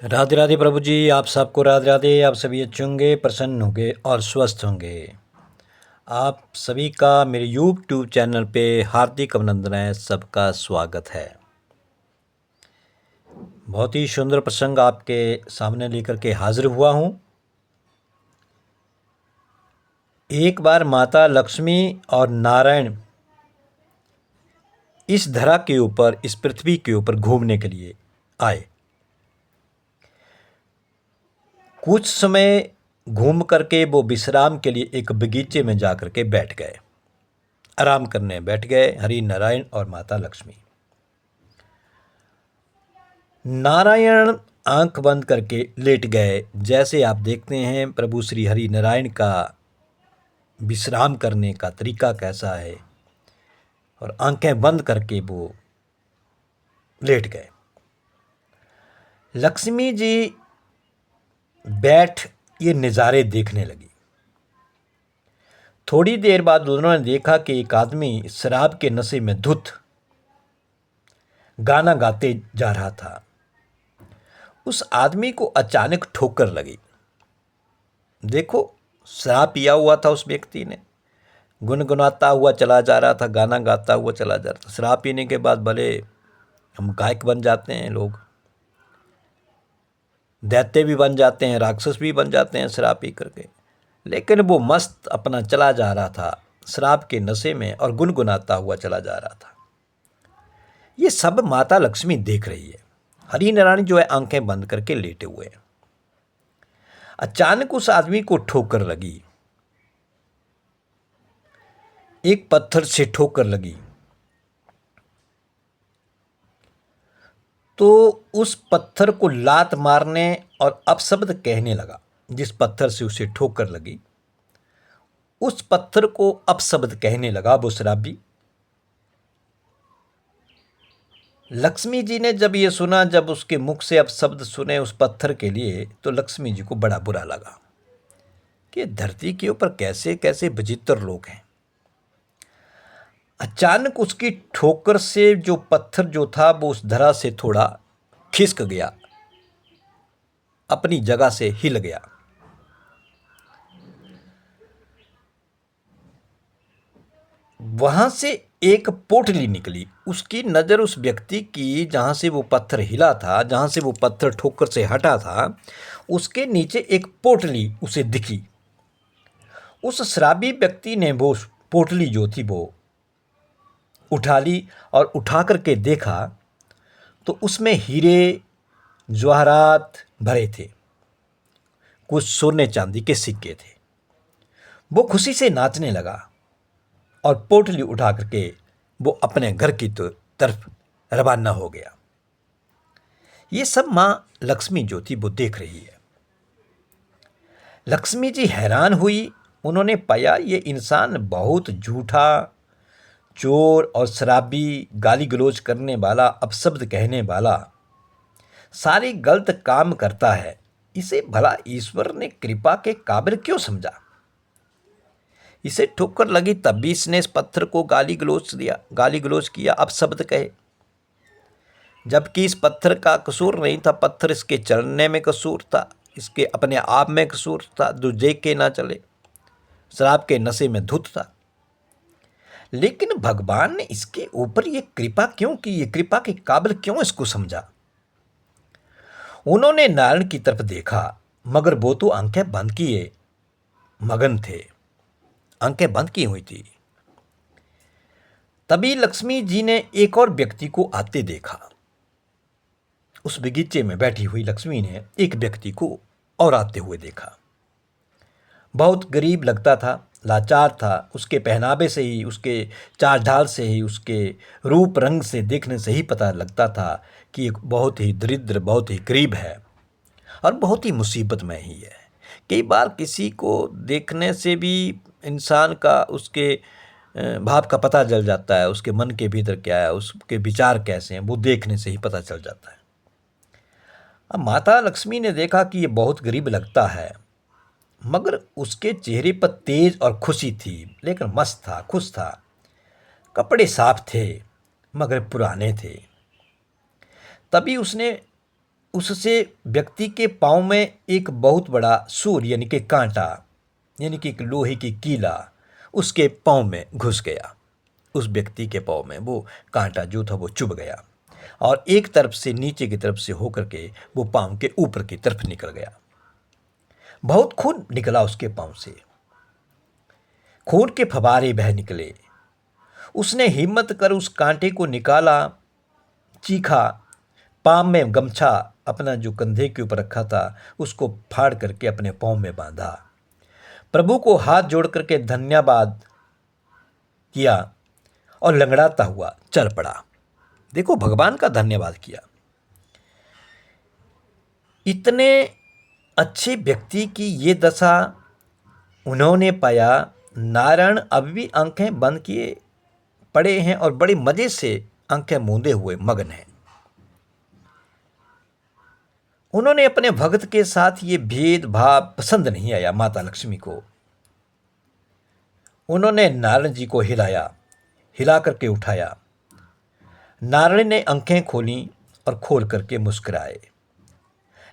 राधे राधे प्रभु जी, आप सबको राधे राधे। आप सभी अच्छे होंगे, प्रसन्न होंगे और स्वस्थ होंगे। आप सभी का मेरे यूट्यूब चैनल पे हार्दिक अभिनंदन है, सबका स्वागत है। बहुत ही सुंदर प्रसंग आपके सामने लेकर के हाजिर हुआ हूँ। एक बार माता लक्ष्मी और नारायण इस धरा के ऊपर, इस पृथ्वी के ऊपर घूमने के लिए आए। कुछ समय घूम करके वो विश्राम के लिए एक बगीचे में जाकर के बैठ गए। आराम करने बैठ गए हरि नारायण और माता लक्ष्मी। नारायण आंख बंद करके लेट गए। जैसे आप देखते हैं प्रभु श्री हरि नारायण का विश्राम करने का तरीका कैसा है, और आंखें बंद करके वो लेट गए। लक्ष्मी जी बैठ ये नज़ारे देखने लगी। थोड़ी देर बाद उन्होंने देखा कि एक आदमी शराब के नशे में धुत गाना गाते जा रहा था। उस आदमी को अचानक ठोकर लगी। देखो, शराब पिया हुआ था उस व्यक्ति ने, गुनगुनाता हुआ चला जा रहा था, गाना गाता हुआ चला जा रहा था। शराब पीने के बाद भले हम गायक बन जाते हैं, लोग दैत्य भी बन जाते हैं, राक्षस भी बन जाते हैं शराब पी करके, लेकिन वो मस्त अपना चला जा रहा था शराब के नशे में और गुनगुनाता हुआ चला जा रहा था। ये सब माता लक्ष्मी देख रही है। हरि नारायण जो है आंखें बंद करके लेटे हुए हैं। अचानक उस आदमी को ठोकर लगी, एक पत्थर से ठोकर लगी। तो उस पत्थर को लात मारने और अपशब्द कहने लगा। जिस पत्थर से उसे ठोकर लगी उस पत्थर को अपशब्द कहने लगा वो शराबी। लक्ष्मी जी ने जब ये सुना, जब उसके मुख से अपशब्द सुने उस पत्थर के लिए, तो लक्ष्मी जी को बड़ा बुरा लगा कि धरती के ऊपर कैसे कैसे विचित्र लोग हैं। अचानक उसकी ठोकर से जो पत्थर जो था वो उस धरा से थोड़ा खिसक गया, अपनी जगह से हिल गया। वहां से एक पोटली निकली। उसकी नज़र उस व्यक्ति की, जहां से वो पत्थर हिला था, जहां से वो पत्थर ठोकर से हटा था, उसके नीचे एक पोटली उसे दिखी। उस शराबी व्यक्ति ने वो पोटली जो थी वो उठा ली और उठा करके देखा तो उसमें हीरे जवाहरात भरे थे, कुछ सोने चांदी के सिक्के थे। वो खुशी से नाचने लगा और पोटली उठा करके वो अपने घर की तरफ रवाना हो गया। ये सब माँ लक्ष्मी जो थी वो देख रही है। लक्ष्मी जी हैरान हुई। उन्होंने पाया ये इंसान बहुत झूठा, चोर और शराबी, गाली गलौज करने वाला, अपशब्द कहने वाला, सारे गलत काम करता है। इसे भला ईश्वर ने कृपा के काबिल क्यों समझा? इसे ठोकर लगी तब भी इसने इस पत्थर को गाली गलौज किया, अपशब्द कहे, जबकि इस पत्थर का कसूर नहीं था। पत्थर इसके चलने में कसूर था, इसके अपने आप में कसूर था, जो देख के ना चले, शराब के नशे में धुत था। लेकिन भगवान ने इसके ऊपर ये कृपा क्यों की? ये कृपा के काबिल क्यों इसको समझा? उन्होंने नारायण की तरफ देखा, मगर वो तो आंखें बंद किए मगन थे, आंखें बंद की हुई थी। तभी लक्ष्मी जी ने एक और व्यक्ति को आते देखा। उस बगीचे में बैठी हुई लक्ष्मी ने एक व्यक्ति को और आते हुए देखा। बहुत गरीब लगता था, लाचार था। उसके पहनावे से ही, उसके चाल ढाल से ही, उसके रूप रंग से देखने से ही पता लगता था कि एक बहुत ही दरिद्र, बहुत ही गरीब है और बहुत ही मुसीबत में ही है। कई बार किसी को देखने से भी इंसान का, उसके भाव का पता चल जाता है, उसके मन के भीतर क्या है, उसके विचार कैसे हैं, वो देखने से ही पता चल जाता है। अब माता लक्ष्मी ने देखा कि ये बहुत गरीब लगता है, मगर उसके चेहरे पर तेज और खुशी थी, लेकिन मस्त था, खुश था। कपड़े साफ थे मगर पुराने थे। तभी उसने उससे व्यक्ति के पाँव में एक बहुत बड़ा सूर यानी कि कांटा यानी कि एक लोहे की कीला उसके पाँव में घुस गया। उस व्यक्ति के पाँव में वो कांटा जो था वो चुभ गया और एक तरफ से नीचे की तरफ से होकर के वो पाँव के ऊपर की तरफ निकल गया। बहुत खून निकला उसके पाँव से, खून के फव्वारे बह निकले। उसने हिम्मत कर उस कांटे को निकाला, चीखा, पाँव में गमछा अपना जो कंधे के ऊपर रखा था उसको फाड़ करके अपने पाँव में बांधा, प्रभु को हाथ जोड़ करके धन्यवाद किया और लंगड़ाता हुआ चल पड़ा। देखो, भगवान का धन्यवाद किया। इतने अच्छे व्यक्ति की ये दशा उन्होंने पाया। नारायण अब भी आंखें बंद किए पड़े हैं और बड़े मजे से आंखें मूंदे हुए मगन हैं। उन्होंने अपने भक्त के साथ ये भेदभाव पसंद नहीं आया माता लक्ष्मी को। उन्होंने नारायण जी को हिलाया, हिला करके उठाया। नारायण ने आंखें खोली और खोल करके मुस्कुराए।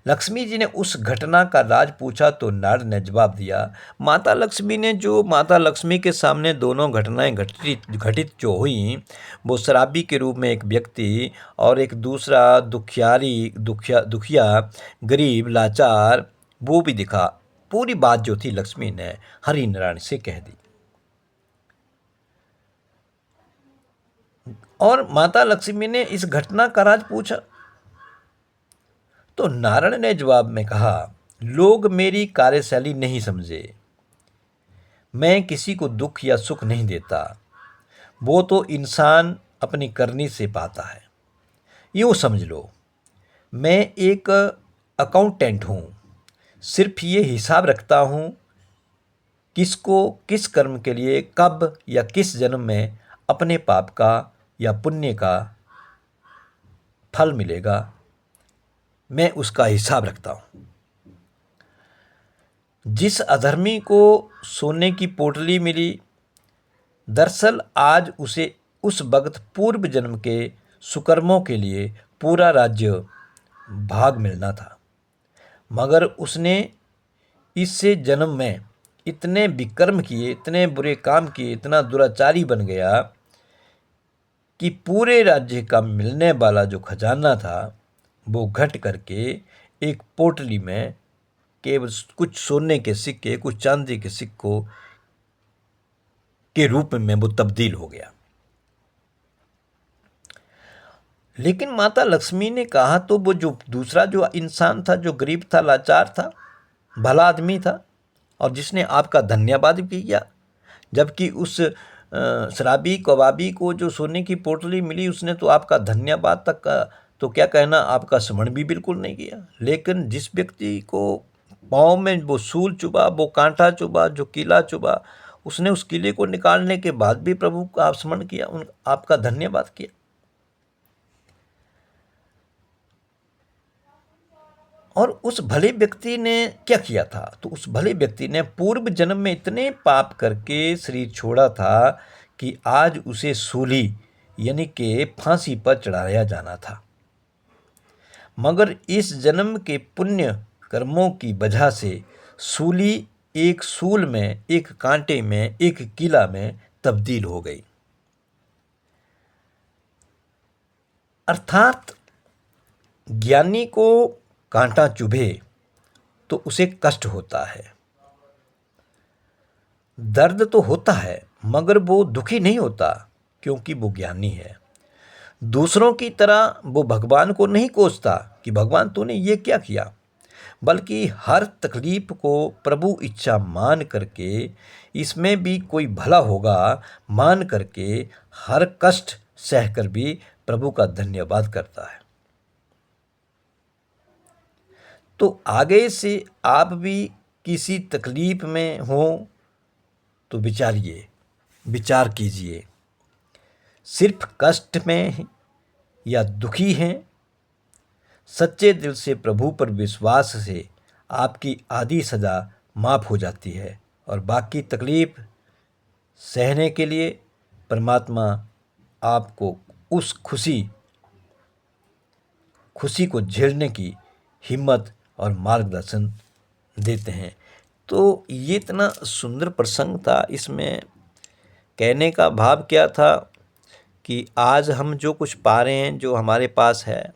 लक्ष्मी जी ने उस घटना का राज पूछा तो नारद ने जवाब दिया। माता लक्ष्मी ने जो माता लक्ष्मी के सामने दोनों घटनाएं घटित जो हुई, वो शराबी के रूप में एक व्यक्ति और एक दूसरा दुखिया गरीब लाचार, वो भी दिखा। पूरी बात जो थी लक्ष्मी ने हरि नारायण से कह दी। और माता लक्ष्मी ने इस घटना का राज पूछा तो नारायण ने जवाब में कहा, लोग मेरी कार्यशैली नहीं समझे। मैं किसी को दुख या सुख नहीं देता, वो तो इंसान अपनी करनी से पाता है। यूँ समझ लो, मैं एक अकाउंटेंट हूँ, सिर्फ ये हिसाब रखता हूँ किसको किस कर्म के लिए कब या किस जन्म में अपने पाप का या पुण्य का फल मिलेगा, मैं उसका हिसाब रखता हूँ। जिस अधर्मी को सोने की पोटली मिली, दरअसल आज उसे उस वक्त पूर्व जन्म के सुकर्मों के लिए पूरा राज्य भाग मिलना था, मगर उसने इससे जन्म में इतने विकर्म किए, इतने बुरे काम किए, इतना दुराचारी बन गया कि पूरे राज्य का मिलने वाला जो खजाना था वो घट करके एक पोटली में केवल कुछ सोने के सिक्के, कुछ चांदी के सिक्कों के रूप में वो तब्दील हो गया। लेकिन माता लक्ष्मी ने कहा तो वो जो दूसरा जो इंसान था, जो गरीब था, लाचार था, भला आदमी था और जिसने आपका धन्यवाद भी किया, जबकि उस शराबी कबाबी को जो सोने की पोटली मिली उसने तो आपका धन्यवाद तक का तो क्या कहना, आपका स्मरण भी बिल्कुल नहीं किया। लेकिन जिस व्यक्ति को पाँव में वो सूल चुभा, वो कांटा चुभा, जो कीला चुभा, उसने उस किले को निकालने के बाद भी प्रभु का स्मरण किया, आपका धन्यवाद किया। और उस भले व्यक्ति ने क्या किया था, तो उस भले व्यक्ति ने पूर्व जन्म में इतने पाप करके शरीर छोड़ा था कि आज उसे सूली यानी कि फांसी पर चढ़ाया जाना था, मगर इस जन्म के पुण्य कर्मों की वजह से सूली एक सूल में, एक कांटे में, एक किला में तब्दील हो गई। अर्थात ज्ञानी को कांटा चुभे तो उसे कष्ट होता है, दर्द तो होता है, मगर वो दुखी नहीं होता क्योंकि वो ज्ञानी है। दूसरों की तरह वो भगवान को नहीं कोसता कि भगवान तूने ये क्या किया, बल्कि हर तकलीफ को प्रभु इच्छा मान करके, इसमें भी कोई भला होगा मान करके, हर कष्ट सहकर भी प्रभु का धन्यवाद करता है। तो आगे से आप भी किसी तकलीफ में हो तो विचारिए, विचार कीजिए, सिर्फ कष्ट में हैं या दुखी हैं, सच्चे दिल से प्रभु पर विश्वास से आपकी आधी सज़ा माफ़ हो जाती है और बाकी तकलीफ़ सहने के लिए परमात्मा आपको उस खुशी को झेलने की हिम्मत और मार्गदर्शन देते हैं। तो ये इतना सुंदर प्रसंग था। इसमें कहने का भाव क्या था कि आज हम जो कुछ पा रहे हैं, जो हमारे पास है,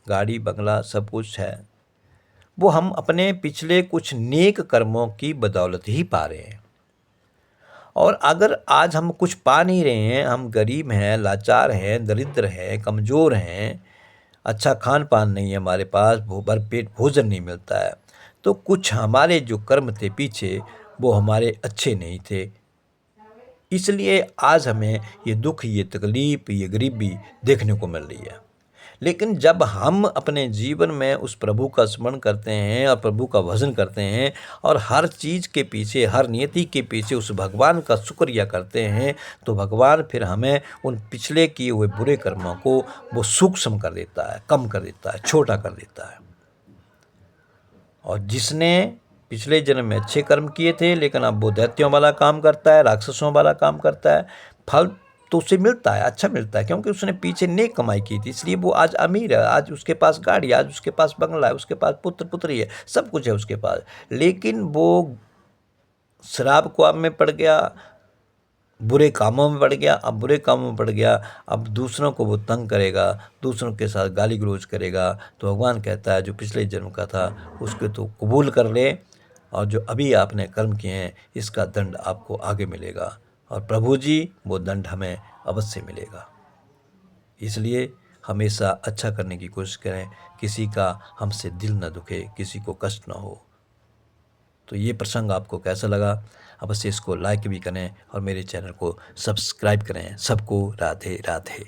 गाड़ी बंगला सब कुछ है, वो हम अपने पिछले कुछ नेक कर्मों की बदौलत ही पा रहे हैं। और अगर आज हम कुछ पा नहीं रहे हैं, हम गरीब हैं, लाचार हैं, दरिद्र हैं, कमज़ोर हैं, अच्छा खान पान नहीं है हमारे पास, भरपेट भोजन नहीं मिलता है, तो कुछ हमारे जो कर्म थे पीछे वो हमारे अच्छे नहीं थे। इसलिए आज हमें ये दुख, ये तकलीफ़, ये गरीबी देखने को मिल रही है। लेकिन जब हम अपने जीवन में उस प्रभु का स्मरण करते हैं और प्रभु का भजन करते हैं और हर चीज़ के पीछे, हर नियति के पीछे उस भगवान का शुक्रिया करते हैं, तो भगवान फिर हमें उन पिछले किए हुए बुरे कर्मों को वो सूक्ष्म कर देता है, कम कर देता है, छोटा कर देता है। और जिसने पिछले जन्म में अच्छे कर्म किए थे लेकिन अब वो दैत्यों वाला काम करता है, राक्षसों वाला काम करता है, फल तो उसे मिलता है, अच्छा मिलता है, क्योंकि उसने पीछे नेक कमाई की थी, इसलिए वो आज अमीर है, आज उसके पास गाड़ी, आज उसके पास बंगला है, उसके पास पुत्र पुत्री है, सब कुछ है उसके पास। लेकिन वो शराब ख्वाब में पड़ गया, बुरे कामों में पड़ गया। अब बुरे कामों में पड़ गया, अब दूसरों को वो तंग करेगा, दूसरों के साथ गाली गलौज करेगा। तो भगवान कहता है जो पिछले जन्म का था उसके तो कबूल कर ले, और जो अभी आपने कर्म किए हैं इसका दंड आपको आगे मिलेगा, और प्रभु जी वो दंड हमें अवश्य मिलेगा। इसलिए हमेशा अच्छा करने की कोशिश करें, किसी का हमसे दिल न दुखे, किसी को कष्ट ना हो। तो ये प्रसंग आपको कैसा लगा, अवश्य इसको लाइक भी करें और मेरे चैनल को सब्सक्राइब करें। सबको राधे राधे।